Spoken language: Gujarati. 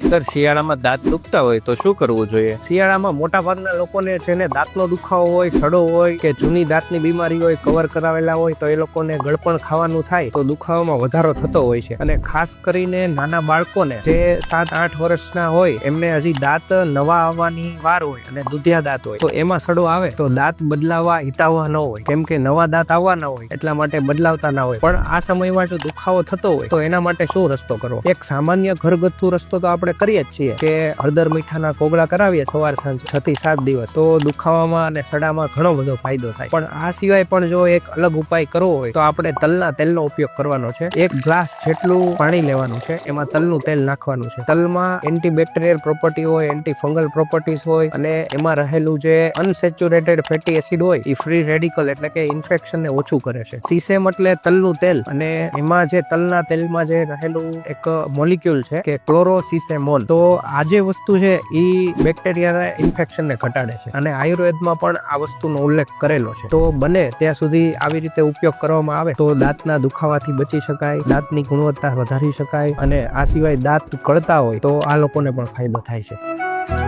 સર, શિયાળામાં દાંત દુખતા હોય તો શું કરવું જોઈએ? શિયાળામાં મોટા ભાગના લોકોને જેને દાંતનો દુખાવો હોય, સડો હોય કે જૂની દાંતની બીમારી હોય, કવર કરાવેલા હોય તો એ લોકોને ગળપણ ખાવાનું થાય તો દુખાવામાં વધારો થતો હોય છે. અને ખાસ કરીને નાના બાળકોને જે 7-8 વર્ષના હોય એમને હજી દાંત નવા આવવાની વાર હોય અને દૂધિયા દાંત હોય તો એમાં સડો આવે તો દાંત બદલાવા હિતાવહ ન હોય, કેમ કે નવા દાંત આવવાના હોય એટલા માટે બદલાવતા ના હોય. પણ આ સમયમાં જો દુખાવો થતો હોય તો એના માટે શું રસ્તો કરવો? એક સામાન્ય ઘરગથ્થુ રસ્તો તો આપણે કરીએ જ છીએ કે હળદર મીઠાના કોગળા કરાવીએ સવાર સાંજ 6 થી 7 દિવસ, તો દુખાવામાં અને સડામાં ઘણો બધો ફાયદો થાય. પણ આ સિવાય પણ જો એક અલગ ઉપાય કરવો હોય તો આપણે તલના તેલનો ઉપયોગ કરવાનો છે. 1 ગ્લાસ જેટલું પાણી લેવાનું છે, એમાં તલનું તેલ નાખવાનું છે. તલમાં એન્ટીબેક્ટેરિયલ પ્રોપર્ટી હોય, એન્ટી ફંગલ પ્રોપર્ટીઝ હોય અને એમાં રહેલું જે અનસેચ્યુરેટેડ ફેટી એસિડ હોય એ ફ્રી રેડિકલ એટલે કે ઇન્ફેક્શનને ઓછું કરે છે. સીસેમ એટલે તલનું તેલ, અને એમાં જે તલના તેલમાં જે રહેલું એક મોલિક્યુલ છે કે ક્લોરોસીસેમોલ, તો આ જે વસ્તુ છે એ બેક્ટેરિયાના ઇન્ફેક્શનને ઘટાડે છે અને આયુર્વેદમાં પણ આ વસ્તુનો ઉલ્લેખ કરેલો છે. તો બને ત્યાં સુધી આવી રીતે ઉપયોગ કરવામાં આવે તો દાંતના દુખાવાથી બચી શકાય, દાંતની ગુણવત્તા વધારી શકાય અને આ સિવાય દાંત કળતા હોય તો આ લોકોને પણ ફાયદો થાય છે.